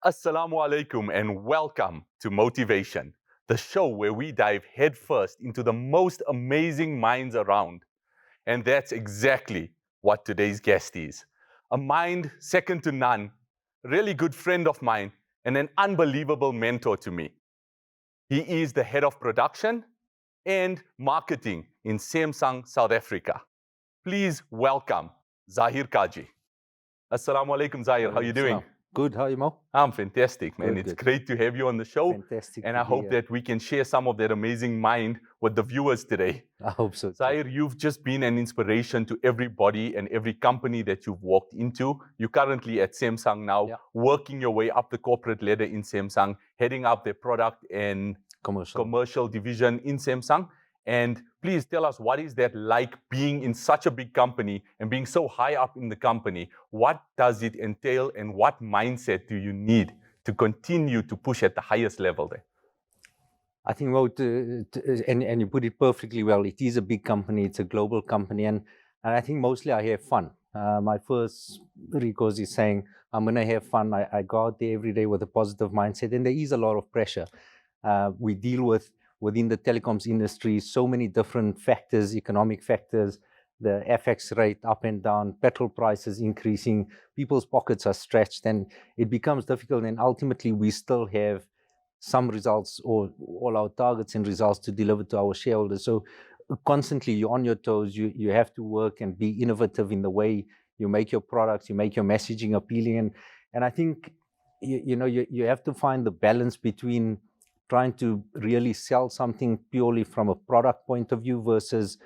Assalamu alaikum and welcome to Motivation, the show where we dive headfirst into the most amazing minds around. And that's exactly what today's guest is. A mind second to none, a really good friend of mine, and an unbelievable mentor to me. He is the head of production and marketing in Samsung, South Africa. Please welcome Zahir Cajee. Assalamu alaikum, Zahir. How are you doing? Good. How are you, Mo? I'm fantastic, man. Good, it's good. great to have you on the show. Fantastic. And to I be hope here. that we can share some of that amazing mind with the viewers today. I hope so. too. Zahir, you've just been an inspiration to everybody and every company that you've walked into. You're currently at Samsung now, Yeah. working your way up the corporate ladder in Samsung, heading up their product and commercial division in Samsung. And please tell us, what is that like being in such a big company and being so high up in the company? What does it entail and what mindset do you need to continue to push at the highest level there? I think, Mo, and you put it perfectly well. It is a big company. It's a global company, and I think mostly I have fun. My first recourse is saying I'm going to have fun. I go out there every day with a positive mindset, and there is a lot of pressure. We deal with within the telecoms industry so many different factors, economic factors, the FX rate up and down, petrol prices increasing, people's pockets are stretched, and it becomes difficult. And ultimately, we still have some results or all our targets and results to deliver to our shareholders. So constantly you're on your toes. You have to work and be innovative in the way you make your products, you make your messaging appealing. And I think you have to find the balance between trying to really sell something purely from a product point of view versus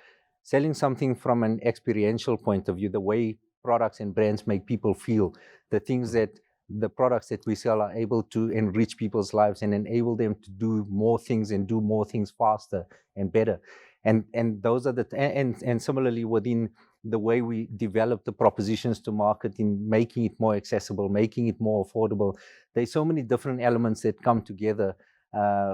selling something from an experiential point of view, the way products and brands make people feel, the things that the products that we sell are able to enrich people's lives and enable them to do more things and do more things faster and better. And those are and similarly within the way we develop the propositions to market in making it more accessible, making it more affordable. There's so many different elements that come together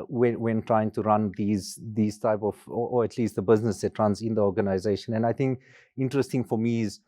when trying to run these type of, or at least the business that runs in the organization. And I think interesting for me is,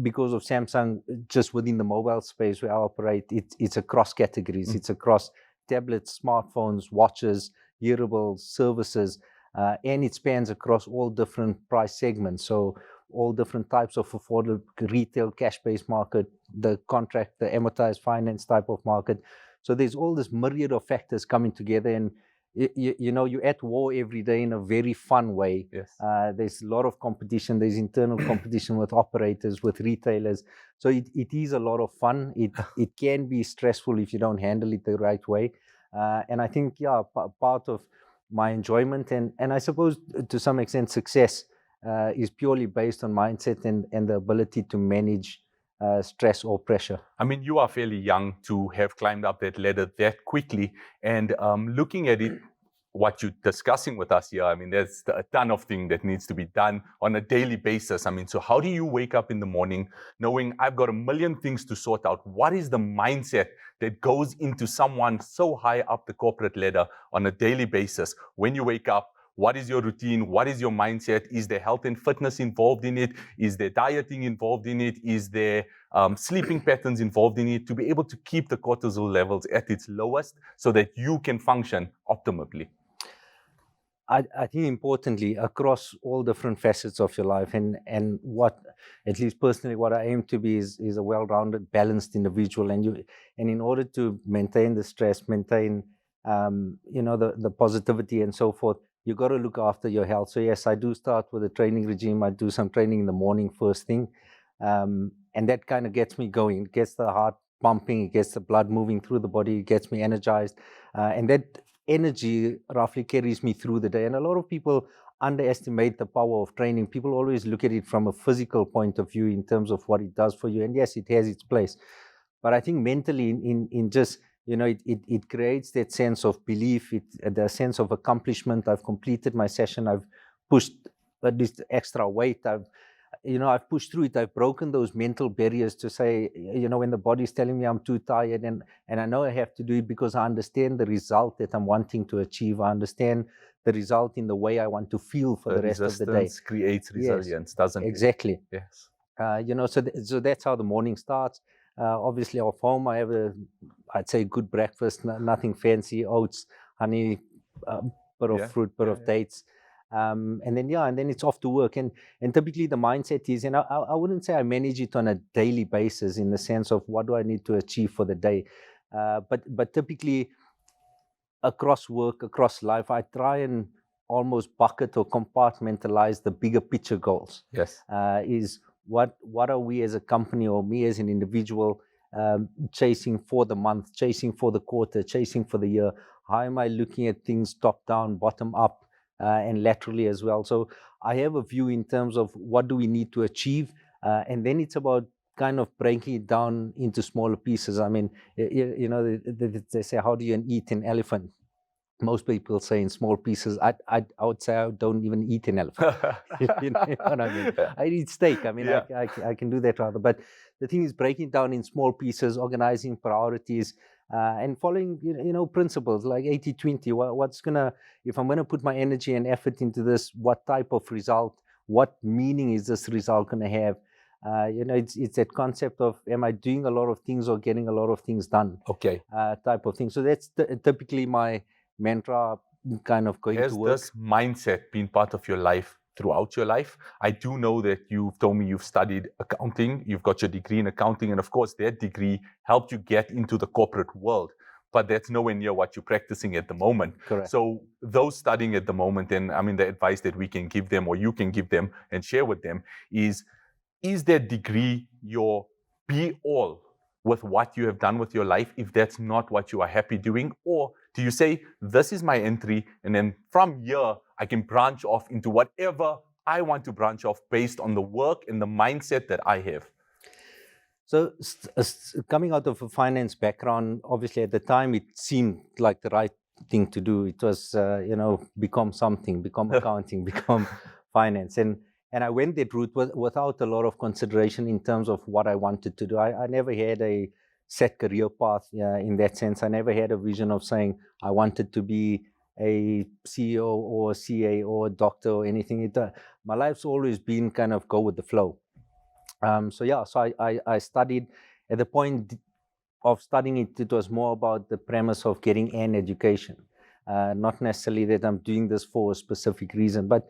because of Samsung, just within the mobile space where I operate, it's across categories. It's across tablets, smartphones, watches, hearables, services, and it spans across all different price segments. So all different types of affordable retail, cash-based market, the contract, the amortized finance type of market. So there's all this myriad of factors coming together, and you're at war every day in a very fun way. Yes. There's a lot of competition. There's internal competition with operators, with retailers. So it is a lot of fun. It can be stressful if you don't handle it the right way. And I think, part of my enjoyment and I suppose to some extent success is purely based on mindset and the ability to manage stress or pressure. I mean, you are fairly young to have climbed up that ladder that quickly. And looking at it, what you're discussing with us here, I mean, there's a ton of things that needs to be done on a daily basis. I mean, so how do you wake up in the morning knowing I've got a million things to sort out? What is the mindset that goes into someone so high up the corporate ladder on a daily basis? When you wake up, what is your routine? What is your mindset? Is there health and fitness involved in it? Is there dieting involved in it? Is there sleeping patterns involved in it to be able to keep the cortisol levels at its lowest so that you can function optimally? I think importantly, across all different facets of your life, and what, at least personally, what I aim to be is a well-rounded, balanced individual. And in order to maintain the stress, maintain the positivity and so forth, you got to look after your health. So yes, I do start with a training regime. I do some training in the morning first thing, and that kind of gets me going. It gets the heart pumping, it gets the blood moving through the body, it gets me energized, and that energy roughly carries me through the day. And a lot of people underestimate the power of training. People always look at it from a physical point of view in terms of what it does for you. And yes, it has its place. But I think mentally, in just, it creates that sense of belief, the sense of accomplishment. I've completed my session. I've pushed at least extra weight. I've pushed through it. I've broken those mental barriers to say, when the body's telling me I'm too tired, and I know I have to do it because I understand the result that I'm wanting to achieve. I understand the result in the way I want to feel for the rest of the day. Creates resilience, doesn't it? Exactly. Yes. So that's how the morning starts. Obviously, off home, I have I'd say, good breakfast, nothing fancy, oats, honey, bit of fruit, bit of dates. And then it's off to work. And typically the mindset is, and I wouldn't say I manage it on a daily basis in the sense of what do I need to achieve for the day. But typically across work, across life, I try and almost bucket or compartmentalize the bigger picture goals. Yes. Is what are we as a company or me as an individual chasing for the month, chasing for the quarter, chasing for the year? How am I looking at things top down, bottom up, and laterally as well? So I have a view in terms of what do we need to achieve, and then it's about kind of breaking it down into smaller pieces. I mean, they say, how do you eat an elephant? Most people say in small pieces. I would say I don't even eat an elephant. You know what I mean? I eat steak. I mean, I can do that rather. But the thing is breaking it down in small pieces, organizing priorities, and following, principles like 80-20. What's gonna, if I'm gonna put my energy and effort into this, what type of result, what meaning is this result gonna have? It's that concept of, am I doing a lot of things or getting a lot of things done? Okay. Type of thing. So that's typically my mantra, kind of going to work. Has this mindset been part of your life throughout your life? I do know that you've told me you've studied accounting, you've got your degree in accounting, and of course that degree helped you get into the corporate world, but that's nowhere near what you're practicing at the moment. Correct. So those studying at the moment, and I mean the advice that we can give them or you can give them and share with them is that degree your be all with what you have done with your life if that's not what you are happy doing? Or do you say, this is my entry, and then from here I can branch off into whatever I want to branch off based on the work and the mindset that I have? So coming out of a finance background, obviously at the time it seemed like the right thing to do. It was, become something, become accounting, become finance. And I went that route without a lot of consideration in terms of what I wanted to do. I never had a set career path in that sense. I never had a vision of saying I wanted to be a CEO or a CA or a doctor or anything. My life's always been kind of go with the flow. So I studied. At the point of studying it, it was more about the premise of getting an education, not necessarily that I'm doing this for a specific reason. But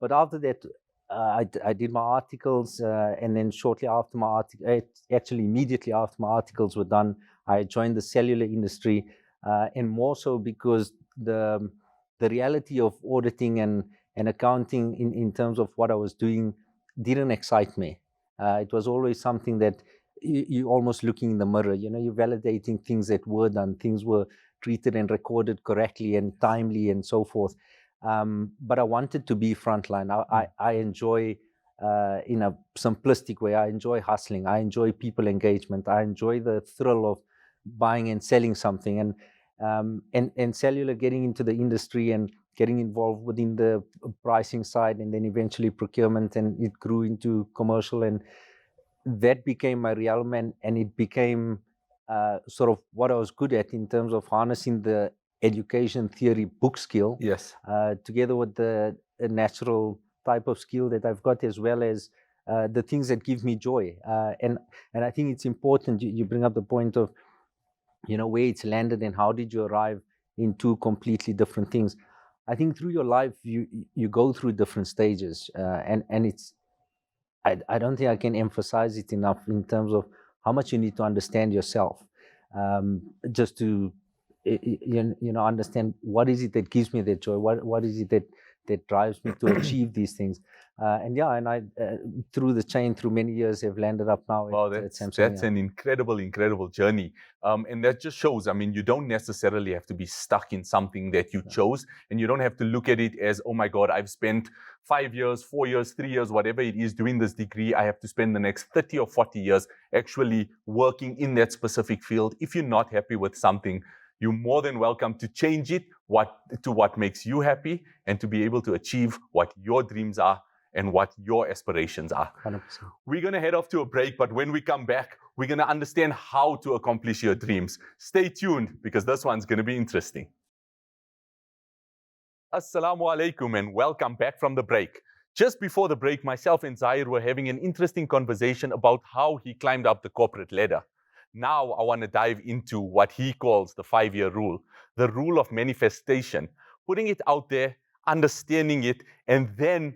after that, I did my articles, and then shortly after my actually immediately after my articles were done, I joined the cellular industry, and more so because the reality of auditing and accounting in terms of what I was doing didn't excite me. It was always something that you almost looking in the mirror, you're validating things that were done, things were treated and recorded correctly and timely and so forth. But I wanted to be frontline. I enjoy, in a simplistic way, I enjoy hustling. I enjoy people engagement. I enjoy the thrill of buying and selling something. And cellular, getting into the industry and getting involved within the pricing side, and then eventually procurement, and it grew into commercial, and that became my realm, and it became sort of what I was good at in terms of harnessing the education theory book skill, yes, together with the natural type of skill that I've got, as well as the things that give me joy. And I think it's important you bring up the point of, where it's landed and how did you arrive in two completely different things. I think through your life you go through different stages, and it's I don't think I can emphasize it enough in terms of how much you need to understand yourself, just to understand what is it that gives me that joy, what is it that drives me to achieve these things, and I through the chain, through many years, have landed up now. Wow, that's an incredible journey, and that just shows. I mean, you don't necessarily have to be stuck in something that you chose, and you don't have to look at it as, oh my God, I've spent 5 years, 4 years, 3 years, whatever it is, doing this degree. I have to spend the next 30 or 40 years actually working in that specific field. If you're not happy with something, you're more than welcome to change it to what makes you happy, and to be able to achieve what your dreams are and what your aspirations are. 100%. We're going to head off to a break, but when we come back, we're going to understand how to accomplish your dreams. Stay tuned, because this one's going to be interesting. Assalamu alaikum, and welcome back from the break. Just before the break, myself and Zahir were having an interesting conversation about how he climbed up the corporate ladder. Now I want to dive into what he calls the 5-year rule, the rule of manifestation, putting it out there, understanding it, and then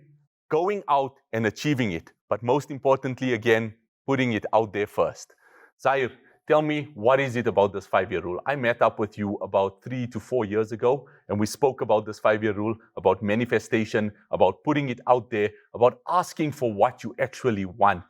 going out and achieving it. But most importantly, again, putting it out there first. Zahir, tell me, what is it about this 5-year rule? I met up with you about 3 to 4 years ago, and we spoke about this 5-year rule, about manifestation, about putting it out there, about asking for what you actually want.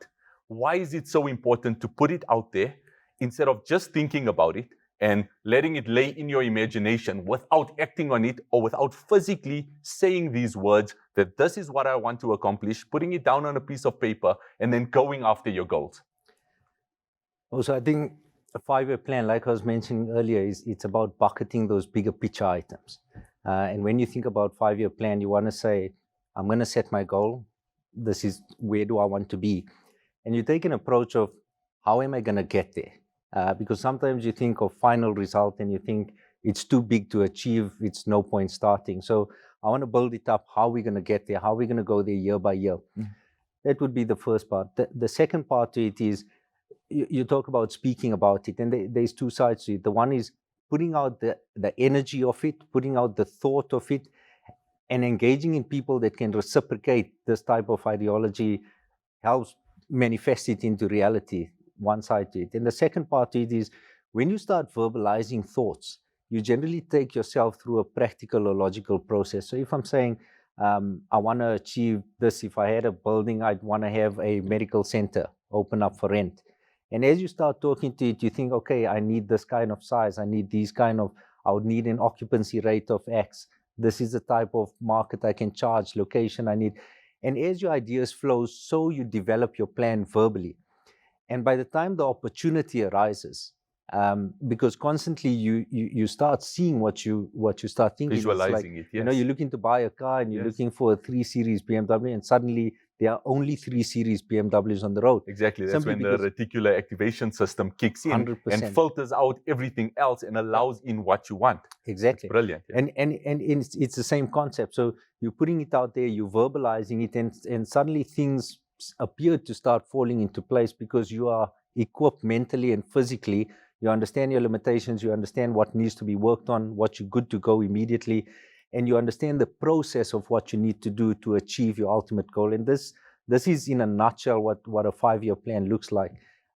Why is it so important to put it out there instead of just thinking about it and letting it lay in your imagination without acting on it or without physically saying these words that this is what I want to accomplish, putting it down on a piece of paper, and then going after your goals? Also, I think a 5-year plan, like I was mentioning earlier, it's about bucketing those bigger picture items. And when you think about 5-year plan, you want to say, I'm going to set my goal. This is where do I want to be? And you take an approach of how am I going to get there? Because sometimes you think of final result and you think it's too big to achieve, it's no point starting. So I want to build it up, how are we going to get there, how are we going to go there year by year. That would be the first part. The second part to it is, you talk about speaking about it, and there's two sides to it. The one is putting out the energy of it, putting out the thought of it, and engaging in people that can reciprocate this type of ideology helps manifest it into reality, one side to it. And the second part to it is when you start verbalizing thoughts, you generally take yourself through a practical or logical process. So if I'm saying, I want to achieve this, if I had a building, I'd want to have a medical center open up for rent. And as you start talking to it, you think, okay, I need this kind of size, I need these kind of, I would need an occupancy rate of X. This is the type of market I can charge, location I need. And as your ideas flow, so you develop your plan verbally. And by the time the opportunity arises, because constantly you start seeing what you start thinking. Visualizing it, yes. You know, you're looking to buy a car and you're looking for a 3 Series BMW, and suddenly there are only 3 Series BMWs on the road. Exactly. That's when the reticular activation system kicks in 100%. and filters out everything else and allows in what you want. Exactly. That's brilliant. Yeah. And it's the same concept. So you're putting it out there, you're verbalizing it, and suddenly things appear to start falling into place because you are equipped mentally and physically. You understand your limitations, you understand what needs to be worked on, what you're good to go immediately, and you understand the process of what you need to do to achieve your ultimate goal. And this is in a nutshell what a 5-year plan looks like.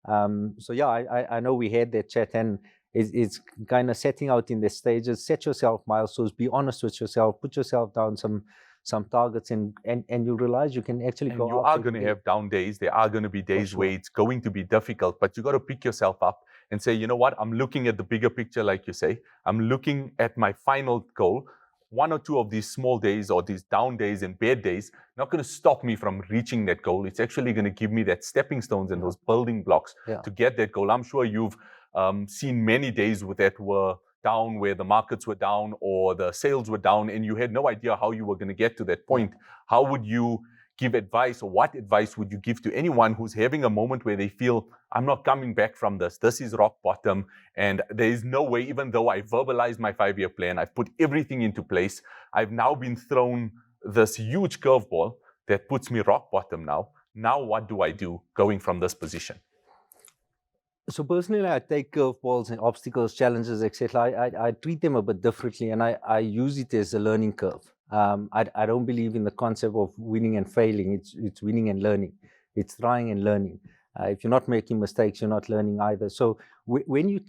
So yeah, I know we had that chat, and it's kind of setting out in the stages. Set yourself milestones, be honest with yourself, put yourself down some targets, and you'll realize you can actually go. You are going to have down days. There are going to be days where it's going to be difficult, but you got to pick yourself up and say, you know what, I'm looking at the bigger picture, like you say. I'm looking at my final goal. 1 or 2 of these small days or these down days and bad days not going to stop me from reaching that goal. It's actually going to give me that stepping stones and those building blocks to get that goal. I'm sure you've seen many days that were down, where the markets were down or the sales were down, and you had no idea how you were going to get to that point. How would you give advice, or what advice would you give to anyone who's having a moment where they feel, I'm not coming back from this, this is rock bottom, and there is no way, even though I verbalized my 5-year plan, I've put everything into place, I've now been thrown this huge curveball that puts me rock bottom now. Now what do I do going from this position? So personally, I take curveballs and obstacles, challenges, etc. I treat them a bit differently, and I use it as a learning curve. I don't believe in the concept of winning and failing. It's winning and learning. It's trying and learning. If you're not making mistakes, you're not learning either. So when you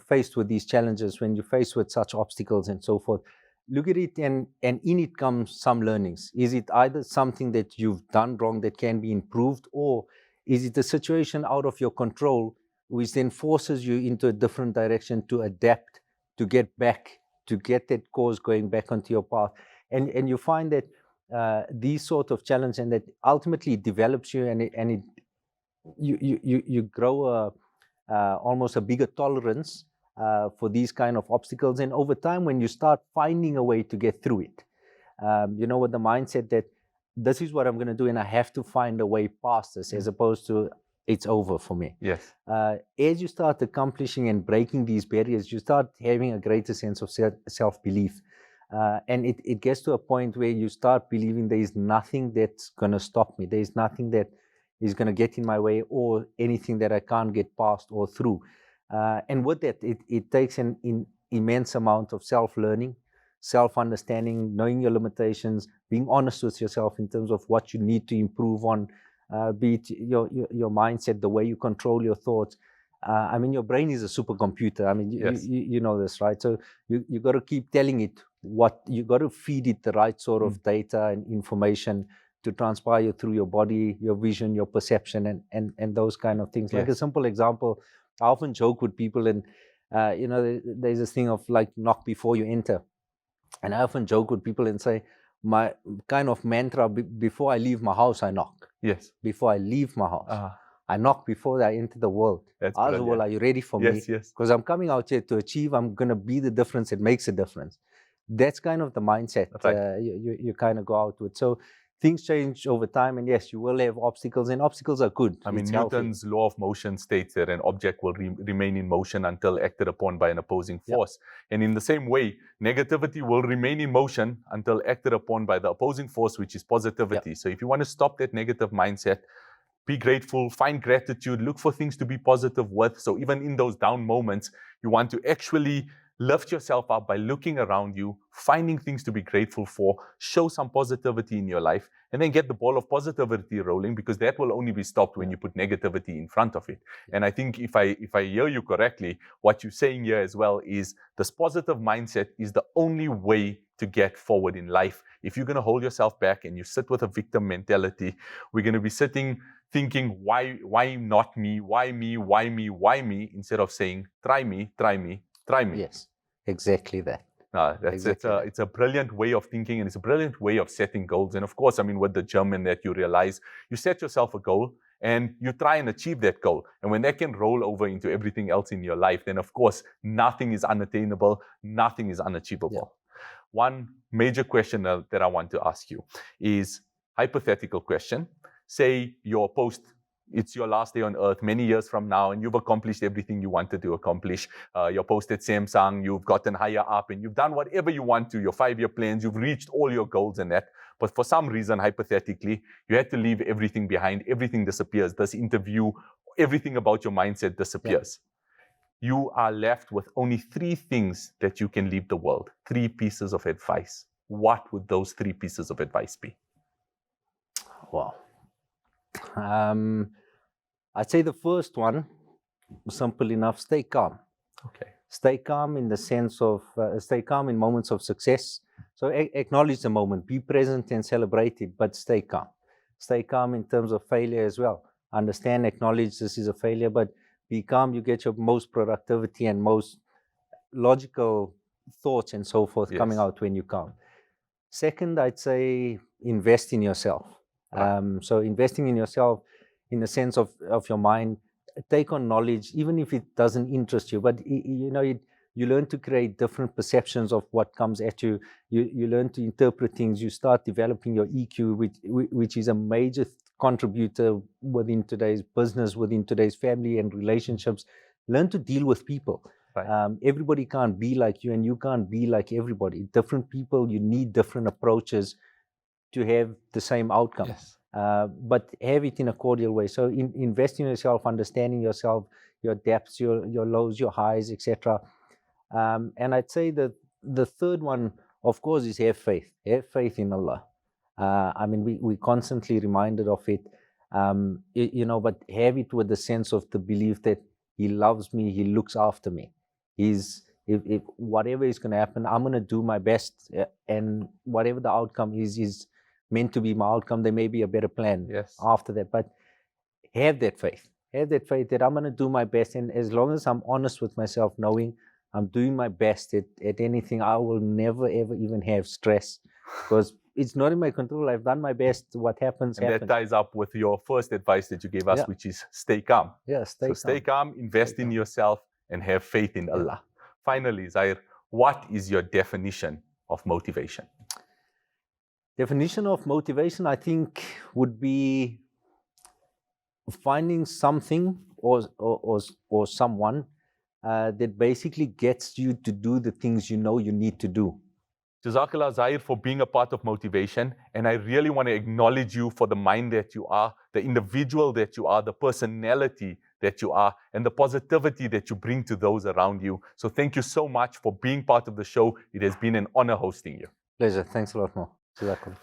faced with these challenges, when you're faced with such obstacles and so forth, look at it, and in it comes some learnings. Is it either something that you've done wrong that can be improved, or is it a situation out of your control which then forces you into a different direction to adapt, to get back, to get that course going back onto your path? And you find that these sort of challenges, and that ultimately develops you, and you grow almost a bigger tolerance for these kind of obstacles. And over time, when you start finding a way to get through it, you know, with the mindset that this is what I'm going to do, and I have to find a way past this, as opposed to it's over for me. Yes. As you start accomplishing and breaking these barriers, you start having a greater sense of self-belief. And it gets to a point where you start believing there is nothing that's going to stop me. There is nothing that is going to get in my way, or anything that I can't get past or through. And with that, it takes an immense amount of self-learning, self-understanding, knowing your limitations, being honest with yourself in terms of what you need to improve on, be it your mindset, the way you control your thoughts. I mean, your brain is a supercomputer. I mean, Yes. you know this, right? So you got to keep telling it what you got to feed it the right sort of data and information to transpire through your body, your vision, your perception, and those kind of things. Like a simple example, I often joke with people, and you know, there's this thing of like knock before you enter, and I often joke with people and say, my kind of mantra before I leave my house, I knock. Yes. Before I leave my house, I knock before I enter the world. That's Ask the world, are you ready for me? Yes. Because I'm coming out here to achieve. I'm going to be the difference that makes a difference. That's kind of the mindset you kind of go out with. So things change over time, and yes, you will have obstacles, and obstacles are good. I mean, Newton's law of motion states that an object will remain in motion until acted upon by an opposing force. And in the same way, negativity will remain in motion until acted upon by the opposing force, which is positivity. So if you want to stop that negative mindset, be grateful, find gratitude, look for things to be positive with. So even in those down moments, you want to actually lift yourself up by looking around you, finding things to be grateful for, show some positivity in your life, and then get the ball of positivity rolling, because that will only be stopped when you put negativity in front of it. And I think if I hear you correctly, what you're saying here as well is this positive mindset is the only way to get forward in life. If you're going to hold yourself back and you sit with a victim mentality, we're going to be sitting thinking, why not me? Why me? Why me? Why me? Instead of saying, try me, try me, try me. Yes, exactly that. It's a brilliant way of thinking, and it's a brilliant way of setting goals. And of course, I mean, with the German, that you realize you set yourself a goal and you try and achieve that goal. And when that can roll over into everything else in your life, then of course, nothing is unattainable, nothing is unachievable. One major question that I want to ask you is hypothetical question. Say your post, it's your last day on earth many years from now, and you've accomplished everything you wanted to accomplish. Your post at Samsung, you've gotten higher up, and you've done whatever you want to, your 5-year plans, you've reached all your goals and that. But for some reason, hypothetically, you had to leave everything behind. Everything disappears. This interview, everything about your mindset disappears. You are left with only 3 things that you can leave the world. 3 pieces of advice. What would those 3 pieces of advice be? Wow. I'd say the first one, simple enough, stay calm. Okay. Stay calm in the sense of, stay calm in moments of success. So acknowledge the moment, be present and celebrate it, but stay calm. Stay calm in terms of failure as well. Understand, acknowledge this is a failure, but be calm. You get your most productivity and most logical thoughts and so forth coming out when you're calm. Second, I'd say invest in yourself. So investing in yourself in the sense of your mind, take on knowledge, even if it doesn't interest you, but you know, you learn to create different perceptions of what comes at you. You learn to interpret things. You start developing your EQ, which is a major contributor within today's business, within today's family and relationships. Learn to deal with people. Everybody can't be like you, and you can't be like everybody. Different people, you need different approaches to have the same outcome. But have it in a cordial way. So invest in yourself, understanding yourself, your depths, your lows, your highs, etc. And I'd say that the third one, of course, is have faith. Have faith in Allah. I mean, we constantly reminded of it, you know, but have it with the sense of the belief that He loves me, He looks after me. If whatever is going to happen, I'm going to do my best, and whatever the outcome is meant to be my outcome. There may be a better plan after that, but have that faith. Have that faith that I'm going to do my best, and as long as I'm honest with myself, knowing I'm doing my best at anything, I will never ever even have stress, because it's not in my control. I've done my best. What happens, happens. That ties up with your first advice that you gave us, which is stay calm. Stay calm, invest in yourself, and have faith in Allah. Finally, Zahir, what is your definition of motivation? Definition of motivation, I think, would be finding something or someone that basically gets you to do the things you know you need to do. Jazakallah, Zahir, for being a part of Moetivation. And I really want to acknowledge you for the mind that you are, the individual that you are, the personality that you are and the positivity that you bring to those around you. So thank you so much for being part of the show. It has been an honor hosting you. Pleasure. Thanks a lot, Mo. Jazakallah.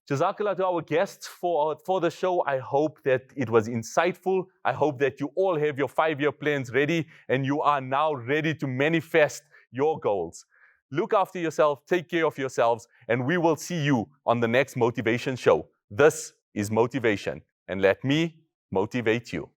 Jazakallah to our guests for the show. I hope that it was insightful. I hope that you all have your 5-year plans ready and you are now ready to manifest your goals. Look after yourself, take care of yourselves, and we will see you on the next Moetivation show. This is Moetivation, and let me motivate you.